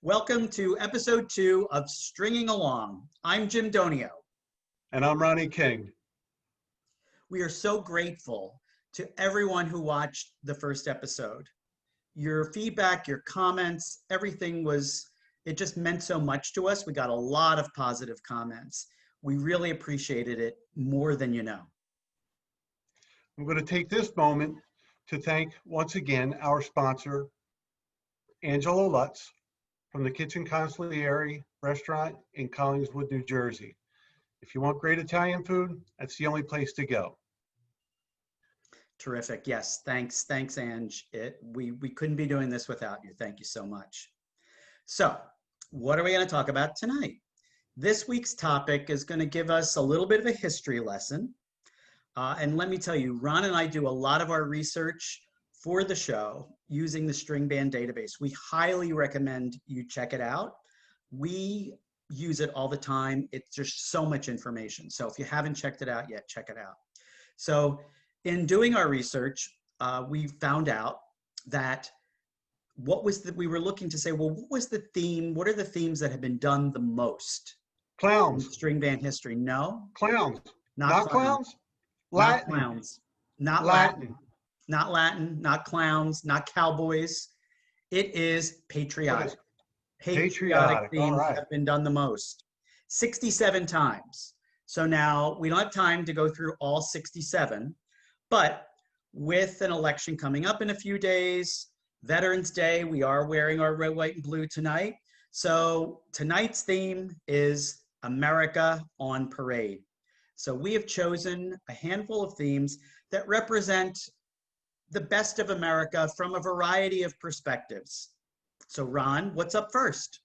Welcome to episode 2 of Stringing Along. I'm Jim Donio. And I'm Ronnie King. We are so grateful to everyone who watched the first episode. Your feedback, your comments, everything it just meant so much to us. We got a lot of positive comments. We really appreciated it more than you know. I'm going to take this moment to thank once again our sponsor, Angelo Lutz, from the Kitchen Consigliere restaurant in Collingswood, New Jersey. If you want great Italian food, that's the only place to go. Terrific. Yes. Thanks, Ange. We couldn't be doing this without you. Thank you so much. So what are we going to talk about tonight? This week's topic is going to give us a little bit of a history lesson. And let me tell you, Ron and I do a lot of our research for the show using the String Band database. We highly recommend you check it out. We use it all the time. It's just so much information. So if you haven't checked it out yet, check it out. So in doing our research, we found out that we were looking to say, well, what was the theme? What are the themes that have been done the most? Clowns. In string band history. No. Clowns. Not clowns? Latin. Latin. Not clowns. Not Latin. Latin. Not Latin. Not clowns. Not cowboys. It is patriotic. Patriotic themes have been done the most. 67 times. So now we don't have time to go through all 67, but with an election coming up in a few days, Veterans Day, we are wearing our red, white, and blue tonight. So tonight's theme is America on Parade. So we have chosen a handful of themes that represent the best of America from a variety of perspectives. So Ron, what's up first?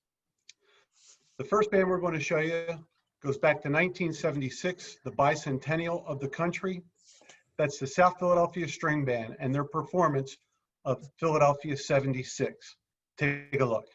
The first band we're going to show you goes back to 1976, the Bicentennial of the country. That's the South Philadelphia String Band and their performance of Philadelphia 76. Take a look.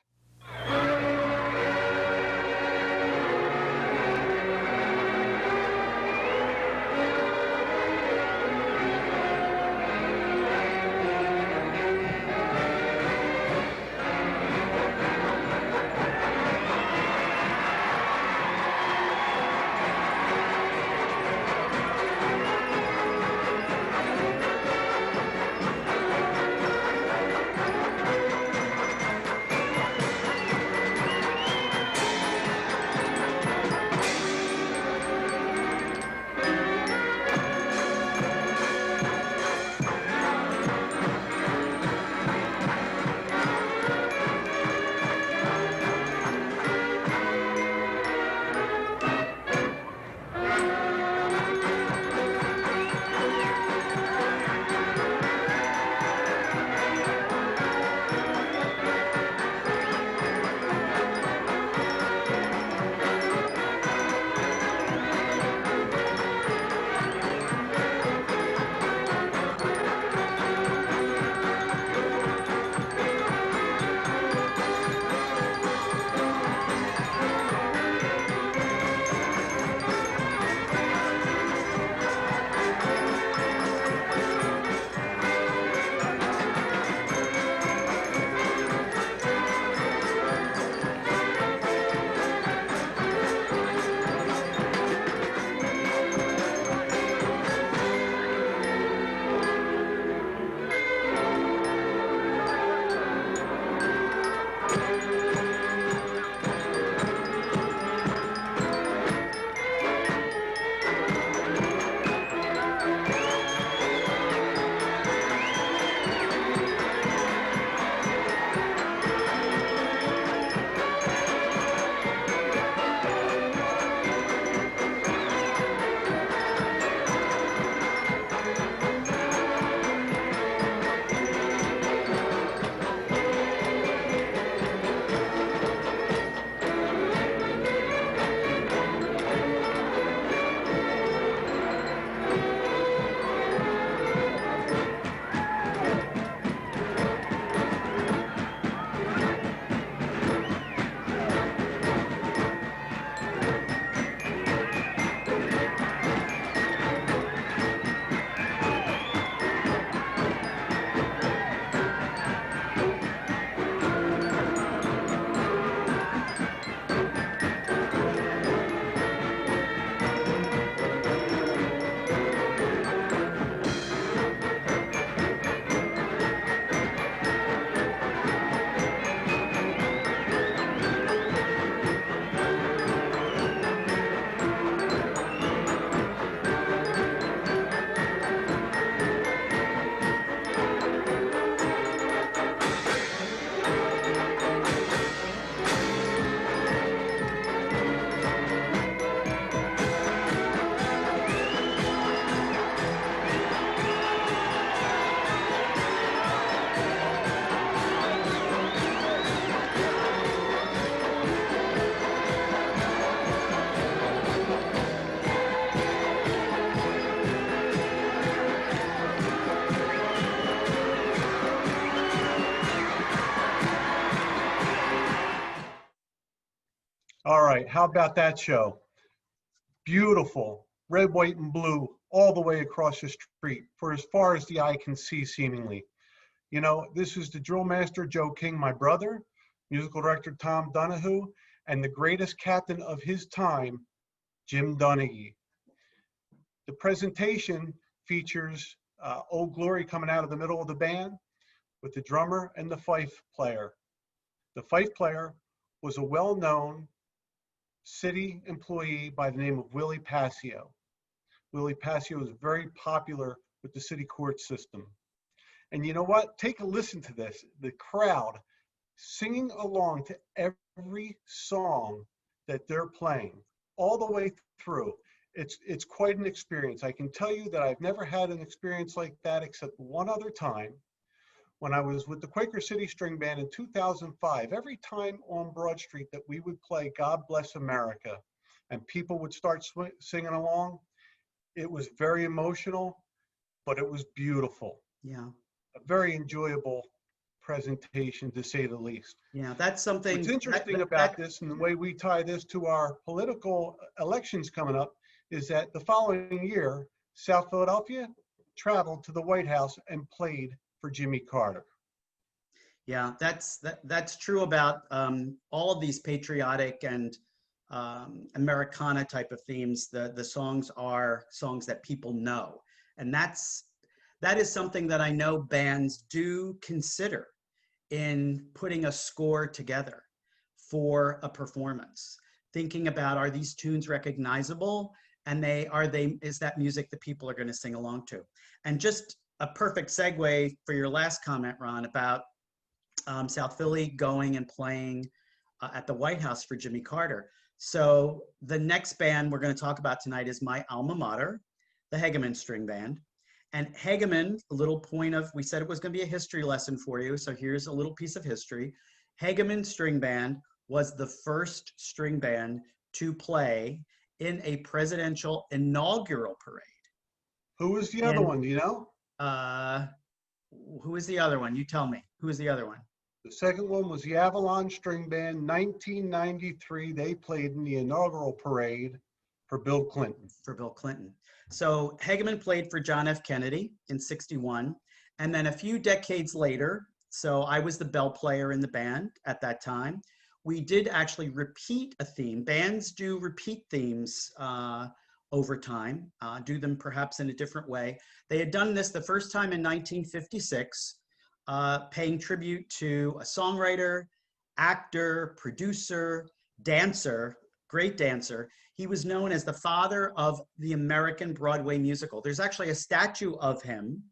right, how about that show? Beautiful, red, white, and blue all the way across the street for as far as the eye can see, seemingly. You know, this is the drill master, Joe King, my brother, musical director, Tom Donahue, and the greatest captain of his time, Jim Donaghy. The presentation features Old Glory coming out of the middle of the band with the drummer and the fife player. The fife player was a well-known city employee by the name of Willie Passio. Willie Passio was very popular with the city court system. And you know what? Take a listen to this. The crowd singing along to every song that they're playing all the way through. It's quite an experience. I can tell you that I've never had an experience like that except one other time when I was with the Quaker City String Band in 2005. Every time on Broad Street that we would play God Bless America and people would start singing along, it was very emotional, but it was beautiful. Yeah. A very enjoyable presentation, to say the least. Yeah, that's something. What's interesting about this and the way we tie this to our political elections coming up is that the following year, South Philadelphia traveled to the White House and played for Jimmy Carter. Yeah, that's true about all of these patriotic and Americana type of themes. The songs are songs that people know, and that is something that I know bands do consider in putting a score together for a performance. Thinking about, are these tunes recognizable, and is that music that people are going to sing along to? And just a perfect segue for your last comment, Ron, about South Philly going and playing at the White House for Jimmy Carter. So the next band we're going to talk about tonight is my alma mater, the Hegeman String Band. And Hegeman, we said it was going to be a history lesson for you, so here's a little piece of history. Hegeman String Band was the first string band to play in a presidential inaugural parade. Who was the other one, do you know? Who is the other one? You tell me. Who is the other one? The second one was the Avalon String Band, 1993. They played in the inaugural parade for Bill Clinton. For Bill Clinton. So Hegeman played for John F. Kennedy in '61. And then a few decades later, so I was the bell player in the band at that time, we did actually repeat a theme. Bands do repeat themes over time, do them perhaps in a different way. They had done this the first time in 1956, paying tribute to a songwriter, actor, producer, dancer, great dancer. He was known as the father of the American Broadway musical. There's actually a statue of him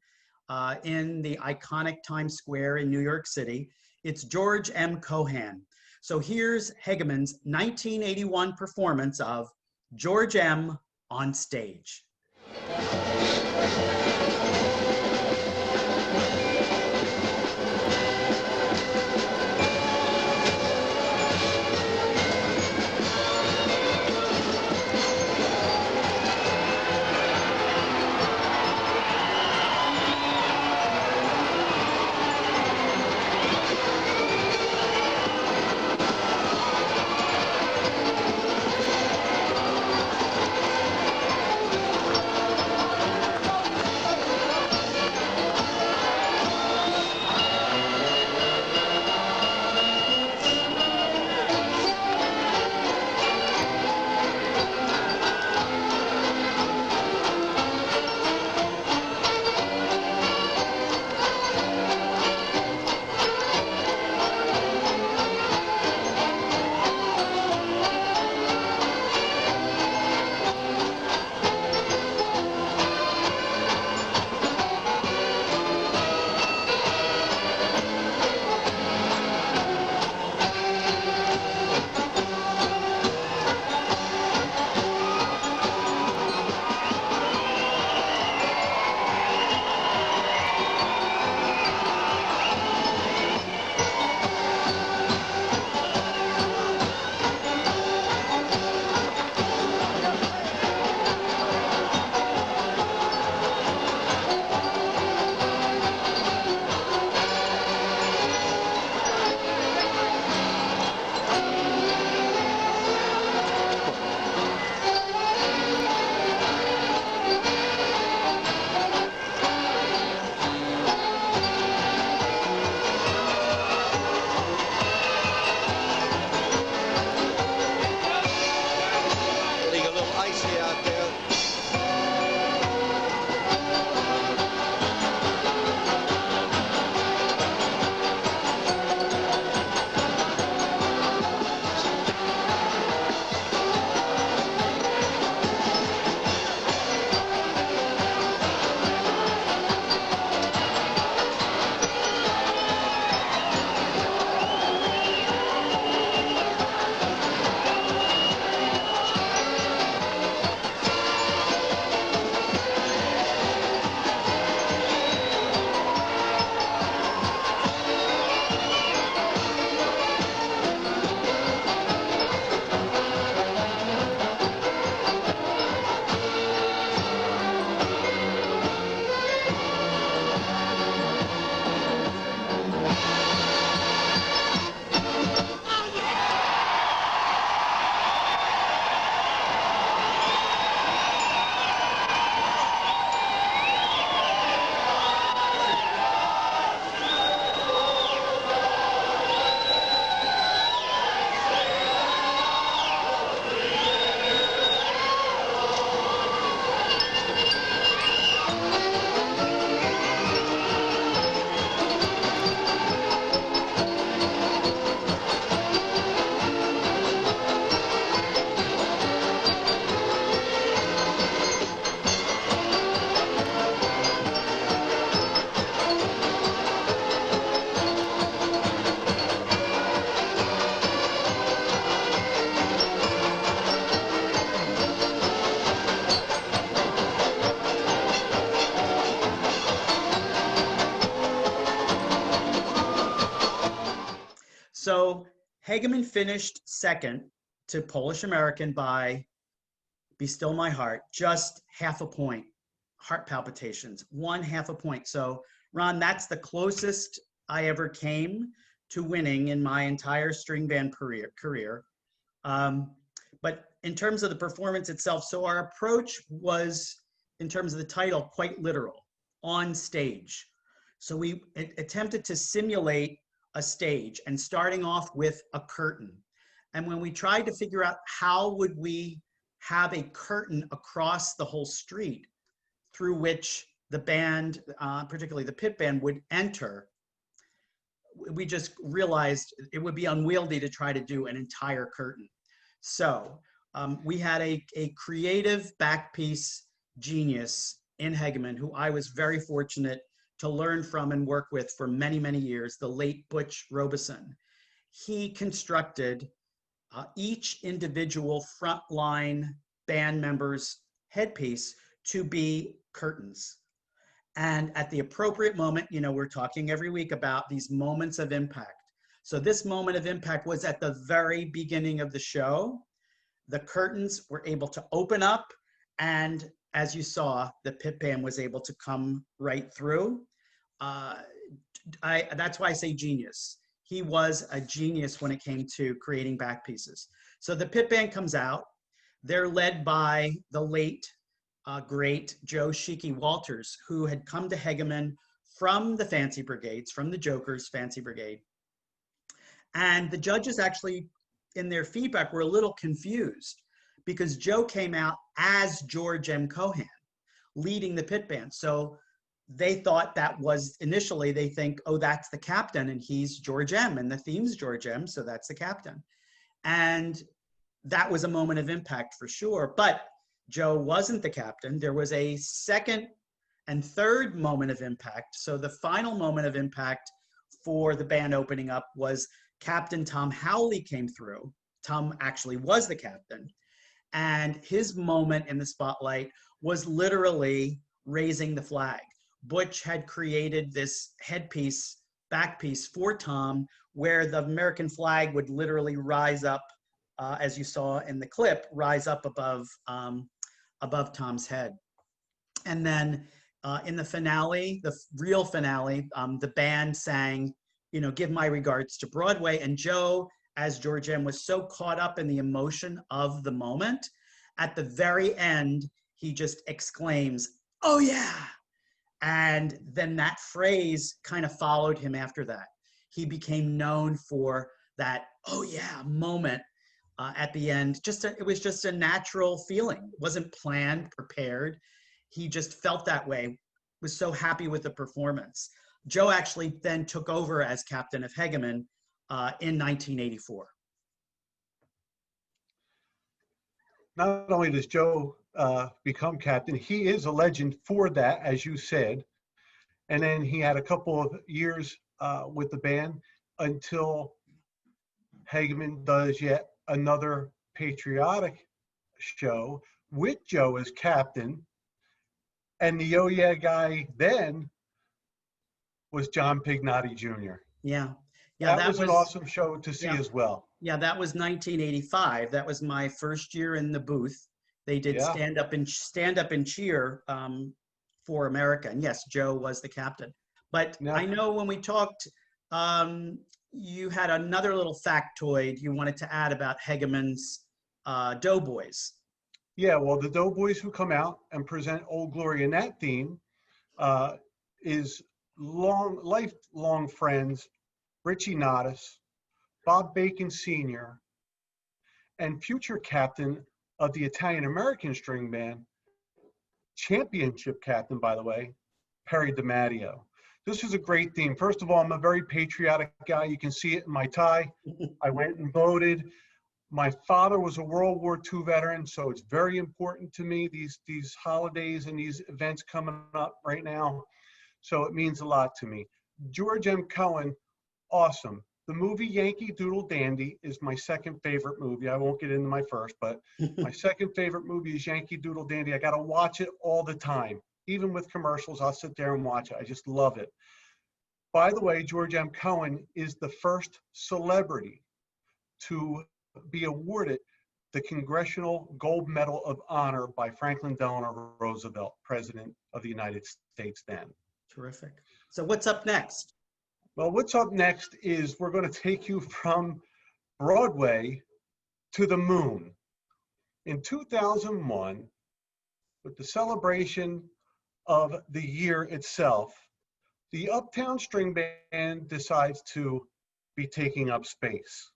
in the iconic Times Square in New York City. It's George M. Cohan. So here's Hegeman's 1981 performance of George M. on Stage. So Hageman finished second to Polish American by Be Still My Heart, just half a point. Heart palpitations, 1/2 a point. So Ron, that's the closest I ever came to winning in my entire string band career. But in terms of the performance itself, so our approach was, in terms of the title, quite literal, on stage. So we attempted to simulate a stage and starting off with a curtain. And when we tried to figure out how would we have a curtain across the whole street through which the band, particularly the pit band, would enter, we just realized it would be unwieldy to try to do an entire curtain. So we had a creative back piece genius in Hageman, who I was very fortunate to learn from and work with for many, many years, the late Butch Robeson. He constructed each individual frontline band member's headpiece to be curtains. And at the appropriate moment, you know, we're talking every week about these moments of impact. So this moment of impact was at the very beginning of the show. The curtains were able to open up, and as you saw, the pit band was able to come right through. That's why I say genius. He was a genius when it came to creating back pieces. So the pit band comes out. They're led by the late, great Joe Shiki Walters, who had come to Hageman from the Fancy Brigades, from the Joker's Fancy Brigade. And the judges actually, in their feedback, were a little confused because Joe came out as George M. Cohan, leading the pit band. So they thought that was, initially, they think, oh, that's the captain, and he's George M., and the theme's George M., so that's the captain. And that was a moment of impact for sure. But Joe wasn't the captain. There was a second and third moment of impact. So the final moment of impact for the band opening up was Captain Tom Howley came through. Tom actually was the captain. And his moment in the spotlight was literally raising the flag. Butch had created this headpiece, back piece for Tom, where the American flag would literally rise up, as you saw in the clip, rise up above Tom's head. And then in the finale, the real finale, the band sang, you know, Give My Regards to Broadway. And Joe, as George M., was so caught up in the emotion of the moment, at the very end, he just exclaims, "Oh yeah." And then that phrase kind of followed him after that. He became known for that, "Oh yeah" moment at the end. It was just a natural feeling. It wasn't planned, prepared. He just felt that way, was so happy with the performance. Joe actually then took over as captain of Hageman in 1984. Not only does Joe become captain, he is a legend for that, as you said. And then he had a couple of years with the band until Hageman does yet another patriotic show with Joe as captain. And the Oh Yeah guy then was John Pignotti Jr. Yeah. That was an awesome show to see as well. Yeah, that was 1985. That was my first year in the booth. They did stand up and cheer for America. And yes, Joe was the captain. But I know when we talked, you had another little factoid you wanted to add about Hageman's Doughboys. Yeah, well, the Doughboys who come out and present Old Glory in that theme is lifelong friends, Richie Nottis, Bob Bacon Sr., and future captain of the Italian-American string band, championship captain, by the way, Perry DiMatteo. This was a great theme. First of all, I'm a very patriotic guy. You can see it in my tie. I went and voted. My father was a World War II veteran, so it's very important to me, these holidays and these events coming up right now. So it means a lot to me. George M. Cohan, awesome. The movie Yankee Doodle Dandy is my second favorite movie. I won't get into my first, but my second favorite movie is Yankee Doodle Dandy. I got to watch it all the time. Even with commercials, I'll sit there and watch it. I just love it. By the way, George M. Cohen is the first celebrity to be awarded the Congressional Gold Medal of Honor by Franklin Delano Roosevelt, President of the United States then. Terrific. So what's up next? Well, what's up next is we're going to take you from Broadway to the moon. In 2001, with the celebration of the year itself, the Uptown String Band decides to be taking up space.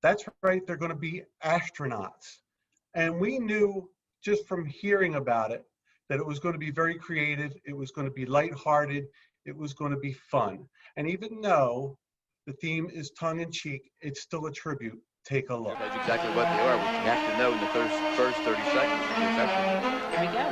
That's right, they're going to be astronauts. And we knew just from hearing about it that it was going to be very creative, it was going to be lighthearted, it was going to be fun. And even though the theme is tongue-in-cheek, it's still a tribute. Take a look. That's exactly what they are. We have to know in the first 30 seconds to be effective. Here we go.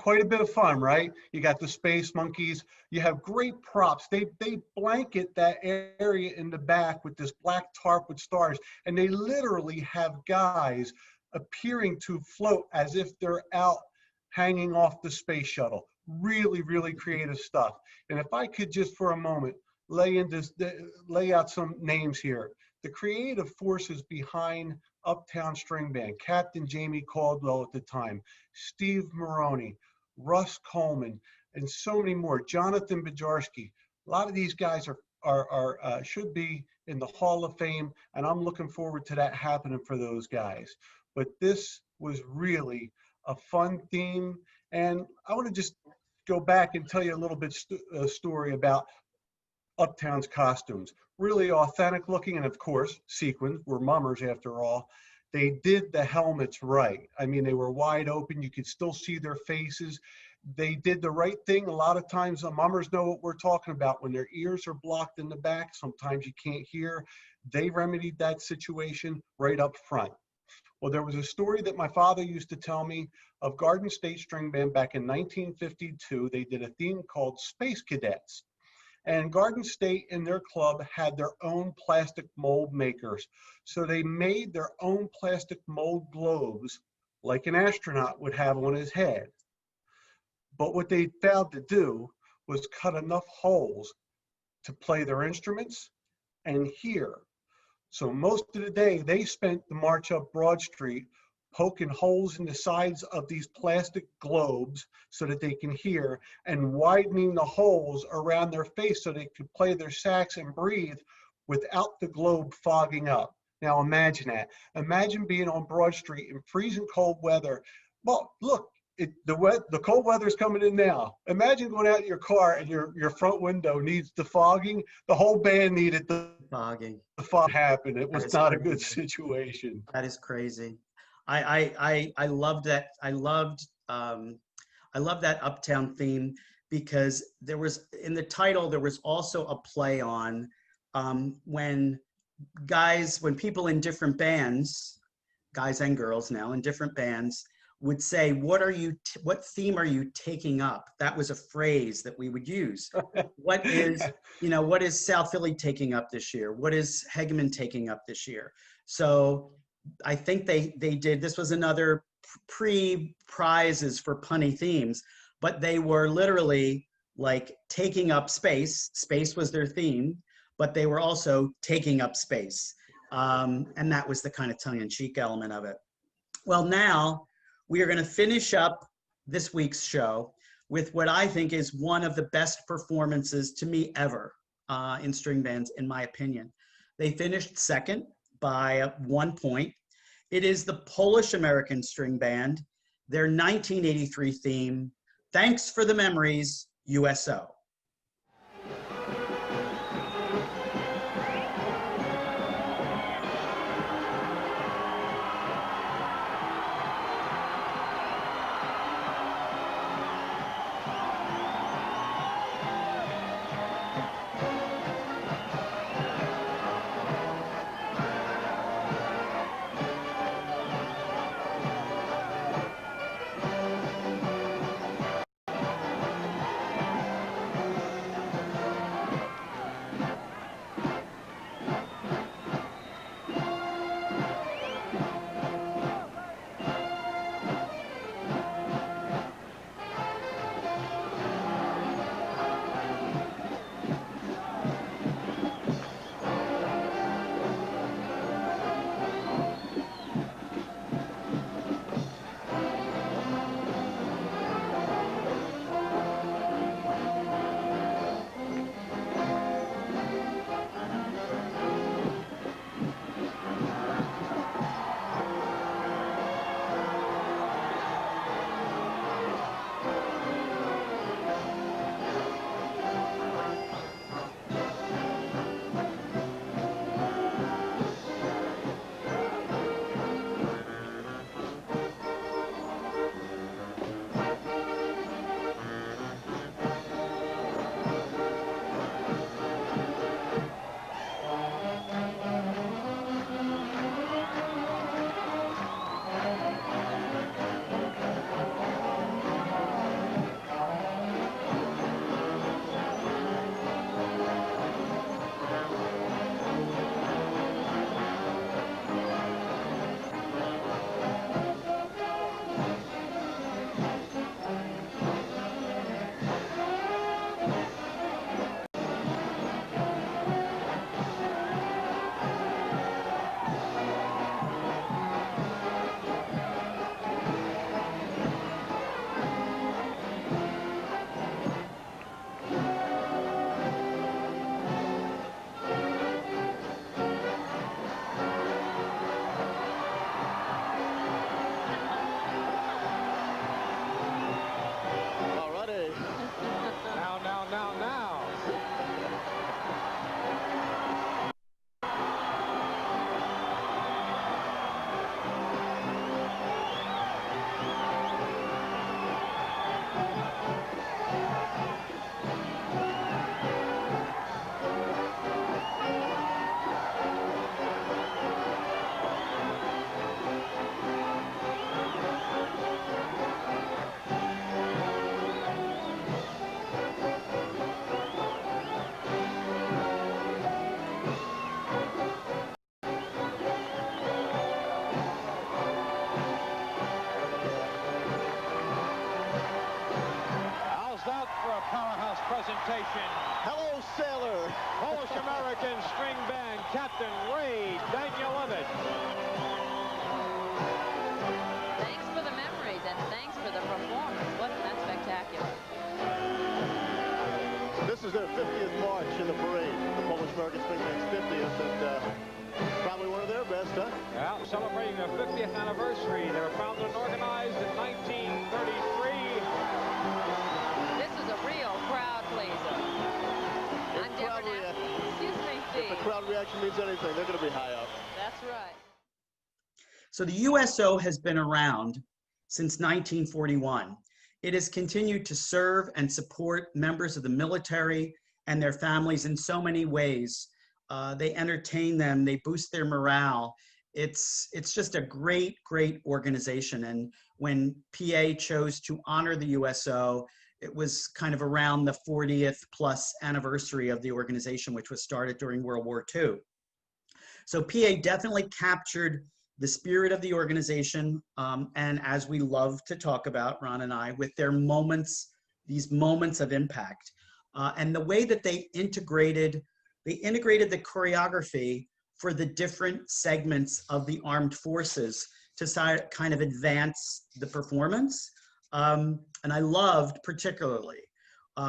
quite a bit of fun, right? You got the space monkeys. You have great props. They blanket that area in the back with this black tarp with stars, and they literally have guys appearing to float as if they're out hanging off the space shuttle. Really, really creative stuff. And if I could just for a moment lay out some names here. The creative forces behind Uptown String Band, Captain Jamie Caldwell at the time, Steve Maroney, Russ Coleman, and so many more. Jonathan Bajarski. A lot of these guys should be in the Hall of Fame, and I'm looking forward to that happening for those guys. But this was really a fun theme, and I want to just go back and tell you a little bit story about Uptown's costumes. Really authentic looking, and of course, sequins. We're mummers after all. They did the helmets right. I mean, they were wide open. You could still see their faces. They did the right thing. A lot of times, the mummers know what we're talking about. When their ears are blocked in the back, sometimes you can't hear. They remedied that situation right up front. Well, there was a story that my father used to tell me of Garden State String Band back in 1952. They did a theme called Space Cadets. And Garden State and their club had their own plastic mold makers. So they made their own plastic mold globes like an astronaut would have on his head. But what they failed to do was cut enough holes to play their instruments and hear. So most of the day, they spent the march up Broad Street poking holes in the sides of these plastic globes so that they can hear, and widening the holes around their face so they could play their sax and breathe without the globe fogging up. Now imagine that. Imagine being on Broad Street in freezing cold weather. Well, look, the cold weather's coming in now. Imagine going out in your car and your front window needs the fogging. The whole band needed the Fogging. fog happen. It was not a good Crazy. situation. That is crazy. I loved that. I love that Uptown theme because there was in the title there was also a play on when people in different bands, guys and girls now in different bands, would say, what theme are you taking up? That was a phrase that we would use. What is South Philly taking up this year? What is Hegeman taking up this year? So I think they did, this was another pre-prizes for punny themes, but they were literally like taking up space. Space was their theme, but they were also taking up space. And that was the kind of tongue-in-cheek element of it. Well, now we are going to finish up this week's show with what I think is one of the best performances to me ever in string bands, in my opinion. They finished second by 1 point. It is the Polish-American String Band, their 1983 theme, Thanks for the Memories, U.S.O. Nation. Hello, sailor. Polish American String Band, Captain Ray Danielewicz. Thanks for the memories and thanks for the performance. Wasn't that spectacular? This is their 50th march in the parade, the Polish American String Band's 50th, and probably one of their best, huh? Yeah, celebrating their 50th anniversary. They were founded and organized in 1933. This is a real crowd pleaser. I'm crowd different now. Excuse me, If Steve. the crowd reaction means anything, they're going to be high up. That's right. So the U.S.O. has been around since 1941. It has continued to serve and support members of the military and their families in so many ways. They entertain them, they boost their morale. It's just a great, great organization. And when PA chose to honor the U.S.O., it was kind of around the 40th plus anniversary of the organization, which was started during World War II. So PA definitely captured the spirit of the organization, and as we love to talk about, Ron and I, with their moments, these moments of impact, and the way that they integrated the choreography for the different segments of the armed forces to kind of advance the performance. And I loved particularly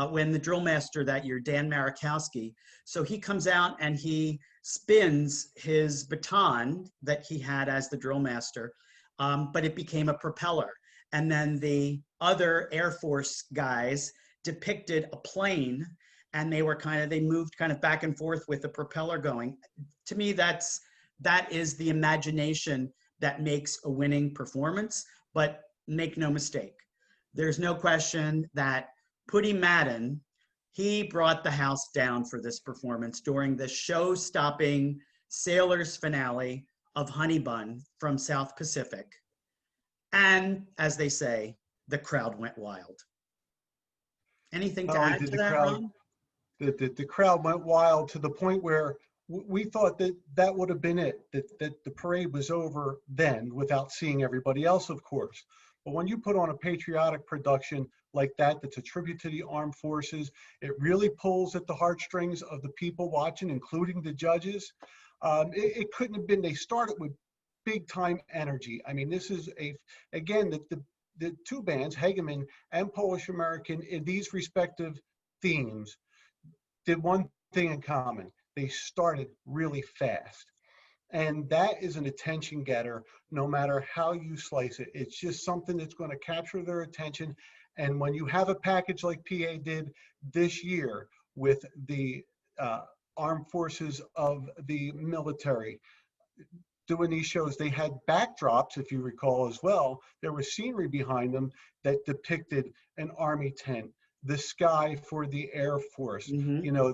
when the drill master that year, Dan Marikowski, so he comes out and he spins his baton that he had as the drill master, but it became a propeller. And then the other Air Force guys depicted a plane, and they moved kind of back and forth with the propeller going. To me, that is the imagination that makes a winning performance. But make no mistake, there's no question that Puddy Madden, he brought the house down for this performance during the show-stopping sailors finale of Honey Bun from South Pacific. And as they say, the crowd went wild. Anything to add to that, Ron? The crowd went wild to the point where we thought that would have been it, that the parade was over then without seeing everybody else, of course. But when you put on a patriotic production like that, that's a tribute to the armed forces, it really pulls at the heartstrings of the people watching, including the judges. It couldn't have been, they started with big time energy. I mean, this is again, the two bands, Hegeman and Polish American, in these respective themes, did one thing in common. They started really fast. And that is an attention getter, no matter how you slice it. It's just something that's going to capture their attention. And when you have a package like PA did this year with the armed forces of the military, doing these shows, they had backdrops, if you recall as well. There was scenery behind them that depicted an army tent, the sky for the Air Force, you know,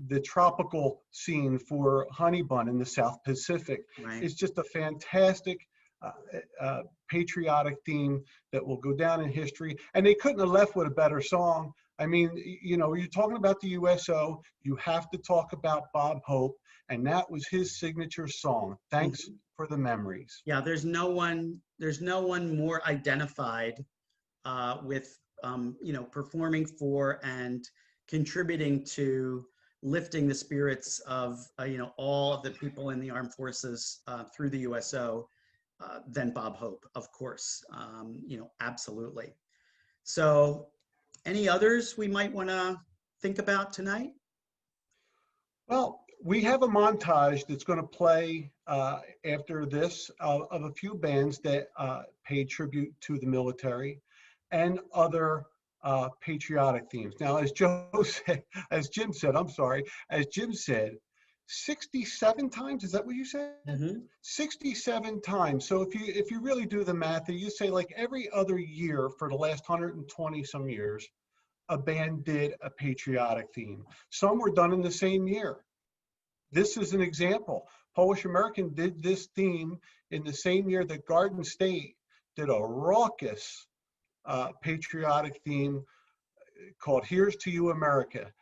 the tropical scene for Honey Bun in the South Pacific. Right. It's just a fantastic patriotic theme that will go down in history. And they couldn't have left with a better song. I mean, you know, you're talking about the U.S.O., you have to talk about Bob Hope, and that was his signature song. Thanks for the memories. Yeah, there's no one more identified with you know, performing for and contributing to lifting the spirits of you know, all of the people in the armed forces through the U.S.O. Than Bob Hope, of course. You know, absolutely. So, any others we might want to think about tonight? Well, we have a montage that's going to play after this of a few bands that paid tribute to the military and other patriotic themes. Now, as Jim said, 67 times, is that what you said? 67 times. So if you really do the math, you say like every other year for the last 120 some years, a band did a patriotic theme. Some were done in the same year. This is an example. Polish American did this theme in the same year that Garden State did a raucous patriotic theme called Here's to You, America.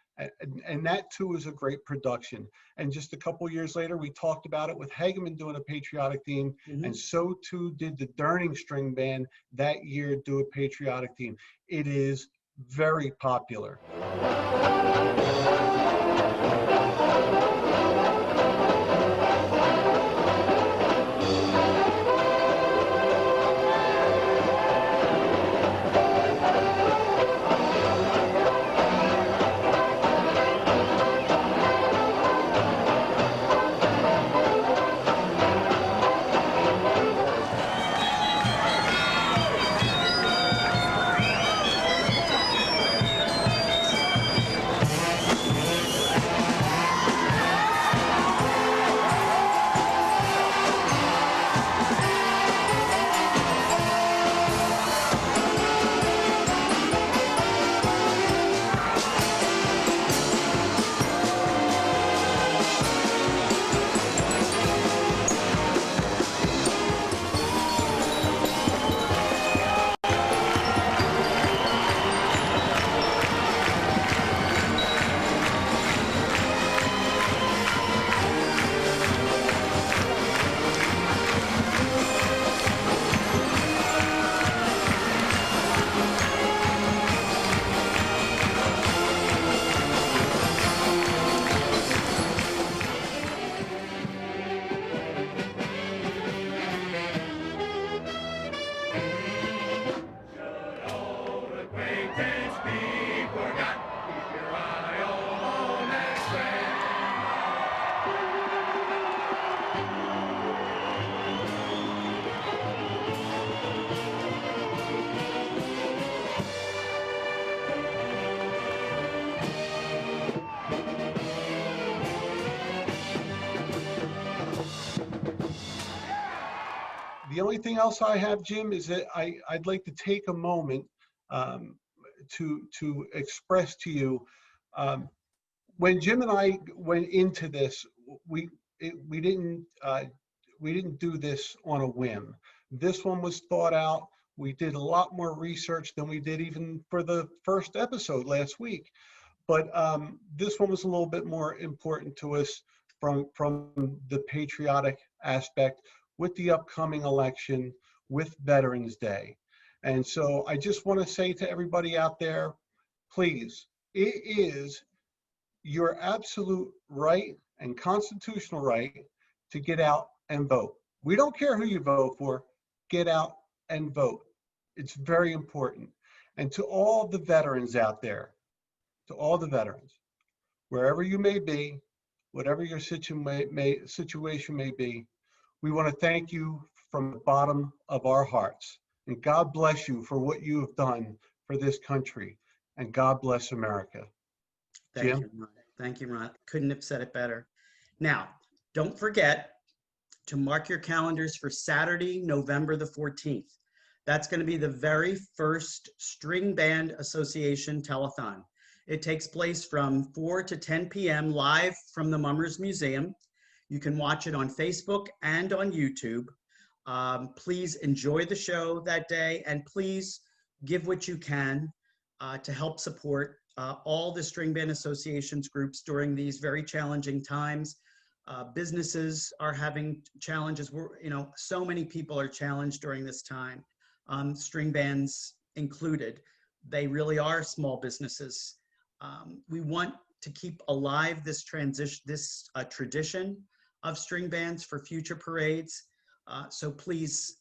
And that too is a great production. And just a couple years later, we talked about it with Hegeman doing a patriotic theme, and so too did the Durning String Band that year do a patriotic theme. It is very popular. The only thing else I have, Jim, is that I'd like to take a moment to express to you, when Jim and I went into this, we didn't do this on a whim. This one was thought out. We did a lot more research than we did even for the first episode last week. But this one was a little bit more important to us from the patriotic aspect, with the upcoming election, with Veterans Day. And so I just want to say to everybody out there, please, it is your absolute right and constitutional right to get out and vote. We don't care who you vote for, get out and vote. It's very important. And to all the veterans out there, to all the veterans, wherever you may be, whatever your situation may be, we want to thank you from the bottom of our hearts. And God bless you for what you have done for this country. And God bless America. Thank Jim? you, Ron. Thank you, Ron. Couldn't have said it better. Now, don't forget to mark your calendars for Saturday, November the 14th. That's going to be the very first String Band Association telethon. It takes place from 4 to 10 p.m. live from the Mummers Museum. You can watch it on Facebook and on YouTube. Please enjoy the show that day, and please give what you can to help support all the String Band Associations groups during these very challenging times. Businesses are having challenges. So many people are challenged during this time, string bands included. They really are small businesses. We want to keep alive this tradition of string bands for future parades. So please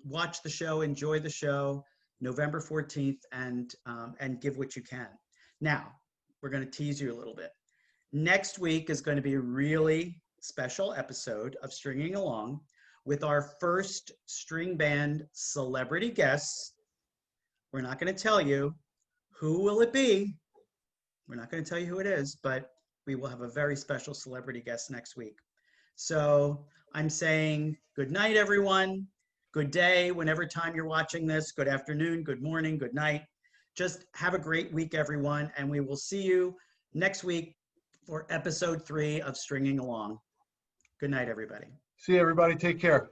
watch the show, enjoy the show, November 14th, and give what you can. Now, we're going to tease you a little bit. Next week is going to be a really special episode of Stringing Along with our first string band celebrity guests. We're not going to tell you who will it be. We're not going to tell you who it is, but we will have a very special celebrity guest next week. So I'm saying good night, everyone. Good day, whenever time you're watching this. Good afternoon, good morning, good night. Just have a great week, everyone, and we will see you next week for episode 3 of Stringing Along. Good night, everybody. See you, everybody. Take care.